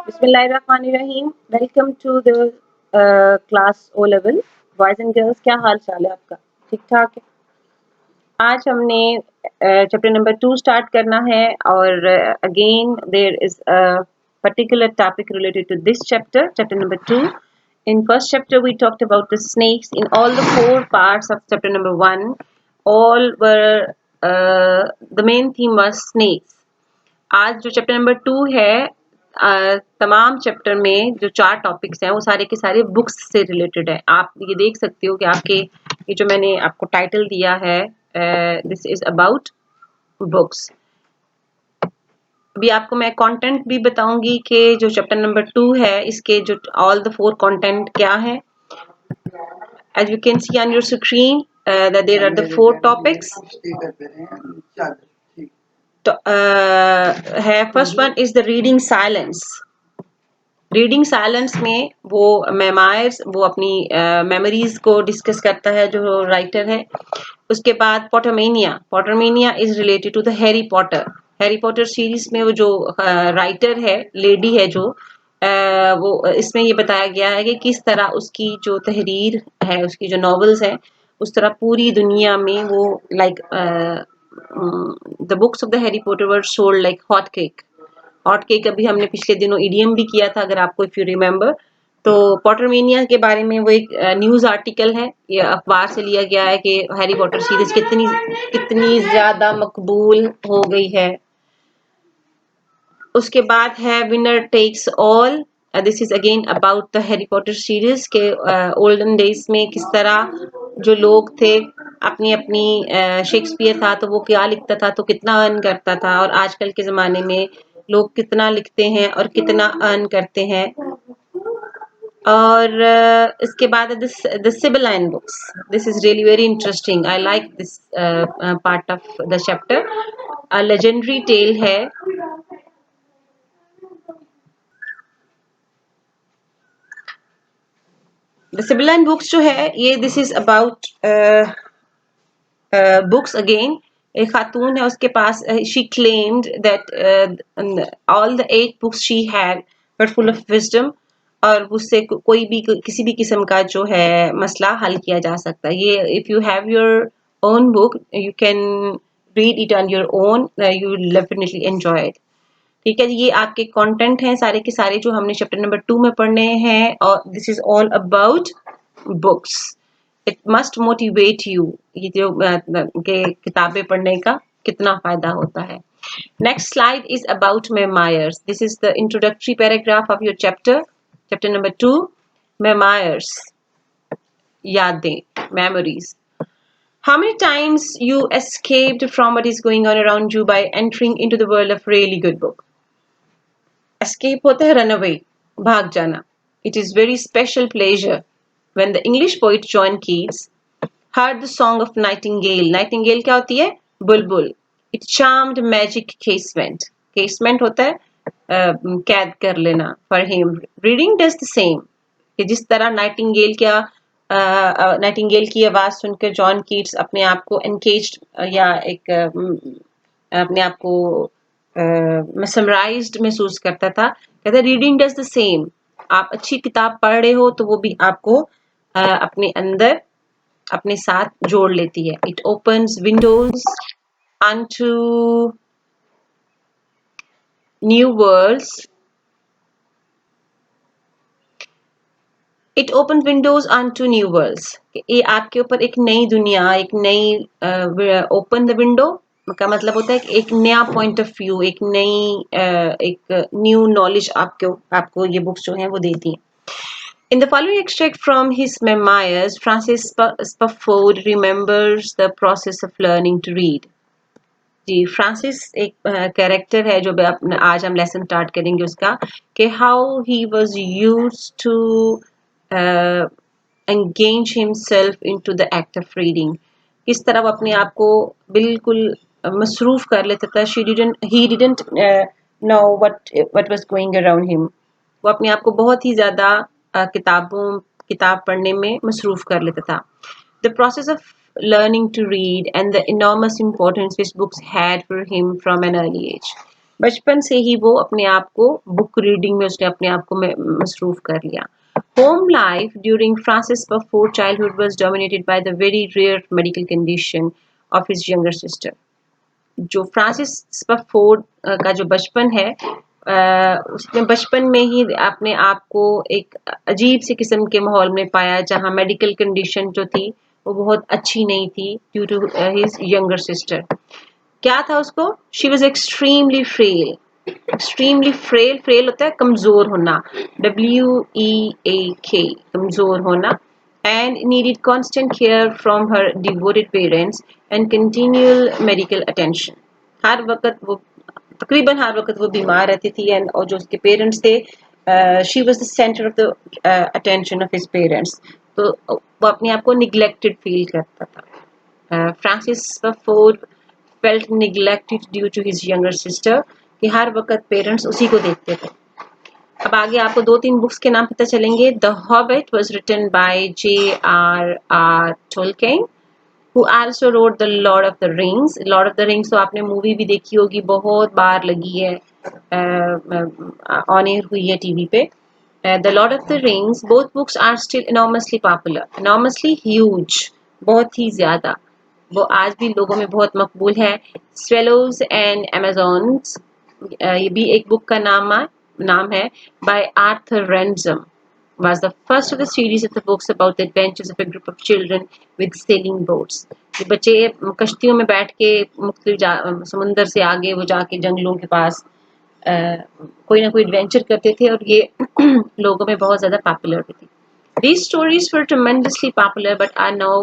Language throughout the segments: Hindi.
बिस्मिल्लाहिर्रहमानिर्रहीम। Welcome to the class O level boys and girls. क्या हाल चाल है आपका? ठीक ठाक है। आज हमने चैप्टर नंबर 2 स्टार्ट करना है और again there is a particular topic related to this chapter number 2. In first chapter we talked about the snakes. In all the 4 parts of chapter number 1, all were the main theme was snakes. आज जो चैप्टर नंबर 2 है, तमाम चैप्टर में जो 4 टॉपिक्स हैं वो सारे के सारे बुक्स से रिलेटेड है। आप ये देख सकते हो कि आपके ये जो मैंने आपको टाइटल दिया है, दिस इज अबाउट बुक्स। अभी आपको मैं कंटेंट भी बताऊंगी कि जो चैप्टर नंबर 2 है इसके जो ऑल द 4 कंटेंट क्या है। As you can see on your screen that there are the 4 topics. है first one is the reading silence. Reading silence में वो मेमायर्स वो अपनी मेमोरीज को डिस्कस करता है जो राइटर है। उसके बाद Pottermania is related to the Harry Potter series में वो जो राइटर है, लेडी है जो वो इसमें ये बताया गया है कि किस तरह उसकी जो तहरीर है, उसकी जो नॉवेल्स है, उस तरह पूरी दुनिया में वो like the books of the Harry Potter were sold like hot cake. अभी हमने पिछले दिनों ईडीएम भी किया था, अगर आपको इफ यू रिमेम्बर। तो पॉटरमेनिया के बारे में वो एक न्यूज आर्टिकल है, ये अखबार से लिया गया है कि हैरी पॉटर सीरीज कितनी ज्यादा मकबूल हो गई है। उसके बाद है winner takes all. This is again about the Harry Potter series के ओल्डन डेज में किस तरह जो लोग थे अपनी अपनी शेक्सपियर था तो वो क्या लिखता था तो कितना अर्न करता था, और आजकल के जमाने में लोग कितना लिखते हैं और कितना अर्न करते हैं। और इसके बाद the Sibylline books. This is really very interesting. I like this part of the chapter. Legendary tale है। द सिबिलाइन बुक्स जो है ये this is about books again. एक खातून है, उसके पास she claimed that all the 8 books she had were full of wisdom, और उससे कोई भी किसी भी किस्म का जो है मसला हल किया जा सकता है। ये if you have your own book you can read it on your own, you will definitely enjoy it. ठीक है, ये आपके कंटेंट हैं सारे के सारे जो हमने चैप्टर नंबर 2 में पढ़ने हैं, और this is all about books. It must motivate you, ये जो के किताबें पढ़ने का कितना फायदा होता है। Next slide is about memoirs. This is the introductory paragraph of your chapter number 2, memoirs, यादें, memories. How many times you escaped from what is going on around you by entering into the world of really good book? Escape होता है run away, भाग जाना. It is very special pleasure when the English poet John Keats heard the song of Nightingale. Nightingale क्या होती है? बुलबुल. It charmed magic casement. Casement होता है कैद कर लेना. For him, reading does the same. कि जिस तरह नाइटिंगेल की आवाज सुनकर जॉन कीट्स अपने आप को एनकेज्ड या एक अपने आप को mesmerized महसूस करता था, कहता है रीडिंग डज द सेम। आप अच्छी किताब पढ़ रहे हो तो वो भी आपको अपने अंदर अपने साथ जोड़ लेती है। It opens Windows onto new worlds. It opens windows onto new worlds. ये आपके ऊपर एक नई दुनिया, एक नई ओपन द विंडो का मतलब होता है कि एक नया पॉइंट ऑफ व्यू, एक नई एक न्यू नॉलेज आपको ये बुक्स जो हैं वो देती हैं। In the following extract from his memoirs, Francis Spufford remembers the process of learning to read. जी, फ्रांसिस एक कैरेक्टर है जो आज हम लेसन स्टार्ट करेंगे उसका, कि how he was used to engage himself into the act of reading. किस तरह वो अपने आप को बिल्कुल मसरूफ कर लेता था। he didn't know what was going around him. वो अपने आप को बहुत ही ज़्यादा किताब पढ़ने में मसरूफ कर लेता था। The process of learning to read and the enormous importance which books had for him from an early age. बचपन से ही वो अपने आप को बुक रीडिंग में उसने अपने आप को मसरूफ कर लिया। Home life during Francis Bufford childhood was dominated by the very rare medical condition of his younger sister. जो फ्रांसिस स्पफोर्ड का जो बचपन है, उसने बचपन में ही अपने आप को एक अजीब सी किस्म के माहौल में पाया जहाँ मेडिकल कंडीशन जो थी वो बहुत अच्छी नहीं थी due to his younger sister. क्या था उसको? She was extremely frail. Extremely frail, frail होता है कमजोर होना, WEAK, कमजोर होना, and needed constant care from her devoted parents and continual medical attention. हर वक्त वो तकरीबन हर वक्त वो बीमार रहती थी एंड और जो उसके पेरेंट्स थे, she was the centre of the attention of his parents, तो वो अपने आप को निग्लेक्टेड फील करता था। Francis Ford felt neglected due to his younger sister कि हर वक्त पेरेंट्स उसी को देखते थे। अब आगे आपको 2-3 बुक्स के नाम पता चलेंगे। The Hobbit was written by J.R.R. Tolkien, who also wrote the Lord of the Rings. Lord of the Rings तो आपने मूवी भी देखी होगी, बहुत बार लगी है, ऑन एयर हुई है टीवी पे। The Lord of the Rings, both books are still enormously popular, enormously huge, बहुत ही ज़्यादा, वो आज भी लोगों में बहुत मकबूल है। Swallows and Amazons, ये भी एक बुक का नाम है, by Arthur Ransom, was the first of the series of the books about the adventures of a group of children with sailing boats. ये बच्चे कश्तियों में बैठ के मुख्तलिफ समुंदर से आगे वो जाके जंगलों के पास कोई ना कोई एडवेंचर करते थे और ये लोगों में बहुत ज़्यादा पॉपुलर भी थी। These stories were tremendously popular but are now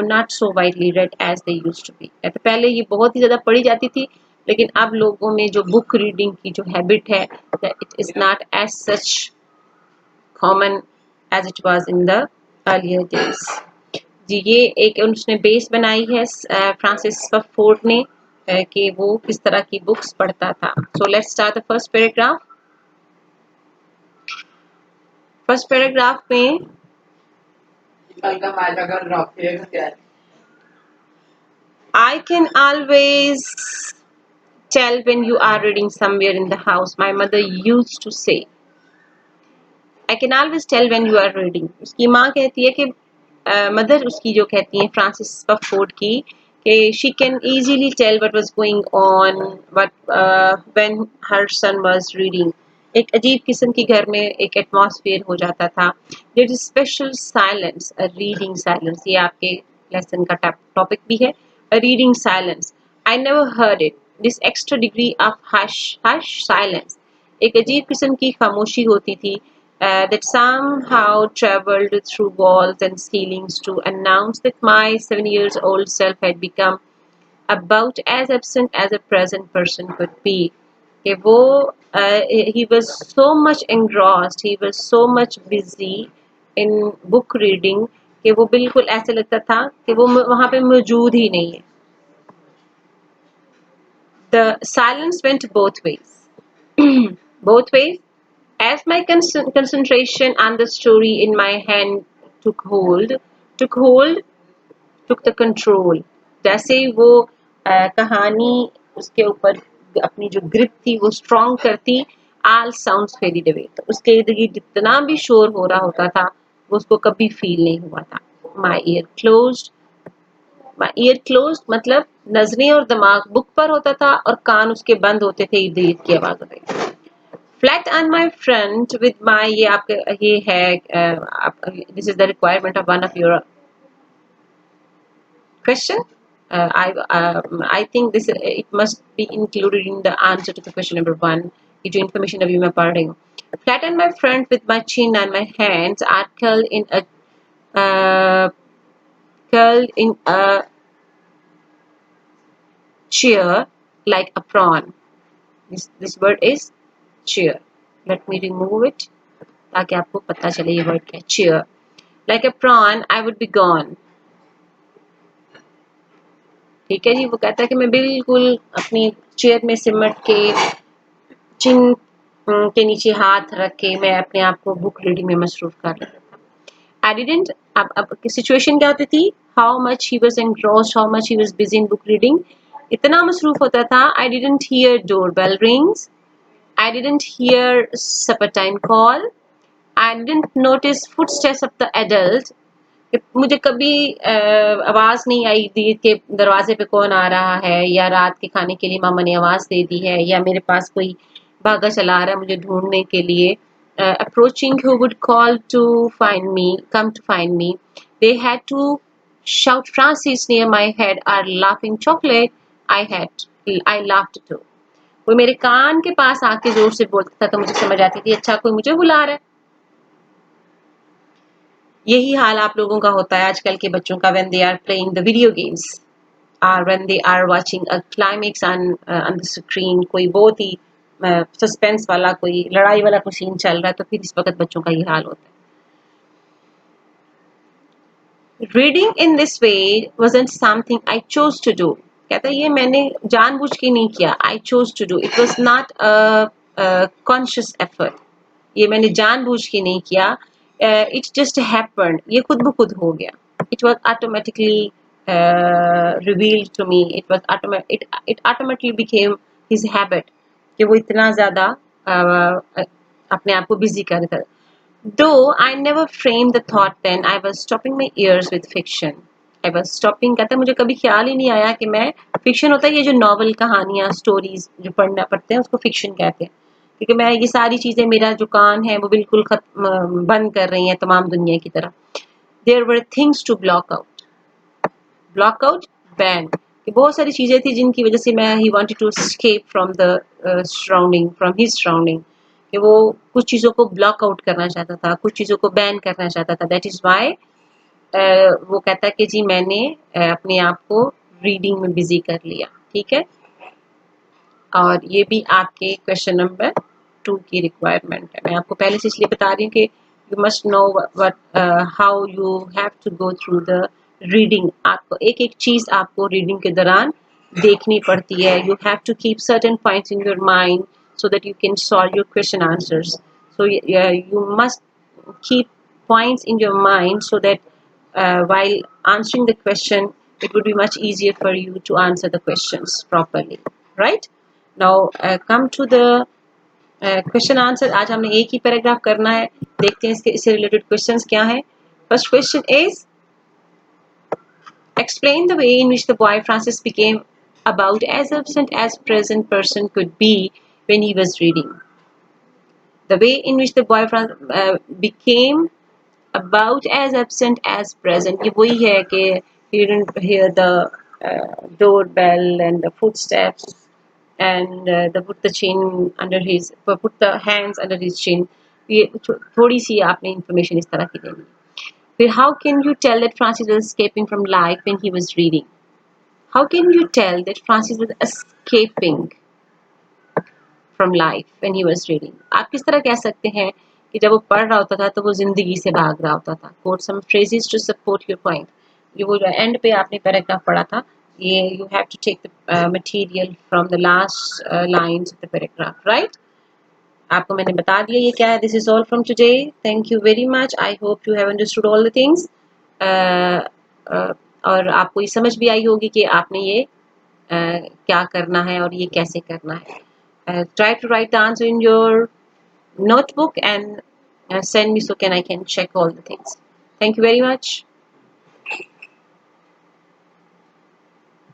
not so widely read as they used to be. तो पहले ये बहुत ही ज़्यादा पढ़ी जाती थी, लेकिन अब लोगों में जो बुक रीडिंग की जो हैबिट है, it is not as such common as it was in the earlier days. जी, ये एक उसने बेस बनाई है फ्रांसिस फोर्ड ने कि वो किस तरह की बुक्स पढ़ता था। So let's start the first paragraph. First paragraph में I can always tell when you are reading somewhere in the house, my mother used to say. I can always tell when you are reading. उसकी माँ कहती है कि मदर उसकी जो कहती है फ्रांसिस फोर्ड की कि she can easily tell what was going on when her son was reading. एक अजीब किस्म की घर में एक एटमॉस्फेयर हो जाता था। There is special silence, a reading silence. ये आपके लेसन का टॉपिक भी है, a reading silence. I never heard it. This extra degree of hush silence. एक अजीब किस्म की खामोशी होती थी that somehow traveled through walls and ceilings to announce that my 7 years old self had become about as absent as a present person could be. कि वो he was so much engrossed, he was so much busy in book reading कि वो बिल्कुल ऐसे लगता था कि वो वहाँ पे मौजूद ही नहीं है। The silence went both ways. Both ways. As my concentration on the story in my hand took took the control. जैसे ही वो कहानी उसके ऊपर अपनी जो ग्रिप थी वो स्ट्रॉन्ग करती, all sounds faded away. तो उसके इर्द गिर्द जितना भी शोर हो रहा होता था वो उसको कभी फील नहीं हुआ था। My ear closed मतलब नजरें और दिमाग बुक पर होता था और कान उसके बंद होते थे इर्द गिर्द की आवाज होती थी। Flat on my front with my ये आपके ये है this is the requirement of one of your question. I think this it must be included in the answer to the question number 1 कि जो information अभी मैं पढ़ रही हूँ। Flat on my front with my chin and my hands are curled in a chair like a prawn. This word is chair. Let me remove it ताकि आपको पता चले ये वर्ड क्या है। Chair like a prawn I would be gone. ठीक है जी, वो कहता है कि मैं बिल्कुल अपनी चेयर में सिमट के चिन के नीचे हाथ रख के मैं अपने आप को बुक रीडिंग में मसरूफ कर लेता था। I didn't, अब सिचुएशन क्या होती थी, how much he was engrossed, how much he was busy in book reading, इतना मसरूफ होता था, I didn't hear doorbell rings, I didn't hear supper time call, I didn't notice footsteps of the adult. मुझे कभी आवाज नहीं आई दी कि दरवाजे पे कौन आ रहा है, या रात के खाने के लिए मामा ने आवाज दे दी है, या मेरे पास कोई भागा चला आ रहा है मुझे ढूंढने के लिए. Approaching who would call to find me, come to find me. They had to shout Francis near my head or laughing chocolate. I laughed too. वो मेरे कान के पास आके जोर से बोलता था तो मुझे समझ आती थी अच्छा कोई मुझे बुला रहा है. यही हाल आप लोगों का होता है आजकल के बच्चों का when they are playing the video games or when they are watching a climax on the screen. कोई बहुत ही सस्पेंस वाला कोई लड़ाई वाला कोई सीन चल रहा है तो फिर इस वक्त बच्चों का ये हाल होता है. Reading in this way wasn't something I chose to do. कहता है ये मैंने जानबूझ के नहीं किया. I chose to do. It was not a conscious effort. ये मैंने जानबूझ के नहीं किया. It just happened. ये खुद ब खुद हो गया. It was automatically revealed to me. It automatically became his habit. कि वो इतना ज़्यादा अपने आप को बिजी कर देता. Though I never framed the thought then, I was stopping my ears with fiction. I was stopping कहता है मुझे कभी ख्याल ही नहीं आया कि मैं फिक्शन होता है ये जो नॉवल कहानियाँ स्टोरीज जो पढ़ना पड़ते हैं उसको फिक्शन कहते हैं. क्योंकि मैं ये सारी चीजें मेरा जो कान है वो बिल्कुल बंद कर रही हैं तमाम दुनिया की तरह. There were things to block out, ban. कि बहुत सारी चीजें थी जिनकी वजह से मैं he wanted to escape from the from his surrounding. कि वो कुछ चीज़ों को ब्लॉक आउट करना चाहता था, कुछ चीज़ों को बैन करना चाहता था. दैट इज़ वाई वो कहता है कि जी मैंने अपने आप को रीडिंग में बिजी कर लिया. ठीक है, और ये भी आपके क्वेश्चन नंबर 2 की रिक्वायरमेंट है. मैं आपको पहले से इसलिए बता रही हूँ कि you must know what how you have to go through the reading. आपको एक एक चीज़ आपको रीडिंग के दौरान देखनी पड़ती है. You have to keep certain points in your mind so that you can solve your question answers. So you must keep points in your mind so that while answering the question, it would be much easier for you to answer the questions properly. Right? Now come to the question answer. आज हमने एक ही पैराग्राफ करना है. देखते हैं इससे रिलेटेड क्वेश्चंस क्या है. First question is explain the way in which the boy Francis became about as absent as present person could be when he was reading. The way in which the boy became about as absent as present. ये वही है कि he didn't hear the doorbell and the footsteps and put the hands under his chin. ये थोड़ी सी आपने इंफॉर्मेशन इस तरह की देनी. फिर how can you tell that Francis was escaping from life when he was reading? How can you tell that Francis was escaping from life when he was reading? आप किस तरह कह सकते हैं कि जब वो पढ़ रहा होता था तो वो जिंदगी से भाग रहा होता था. Quote some phrases to support your point. ये वो जो एंड पे आपने पैराग्राफ पढ़ा था ये you have to take the material from the last lines of the paragraph, right? आपको मैंने बता दिया ये क्या है. This is all from today. Thank you very much. I hope you have understood all the things. और आपको ये समझ भी आई होगी कि आपने ये क्या करना है और ये कैसे करना है. Try to write the answer in your notebook and send me so I can check all the things. Thank you very much.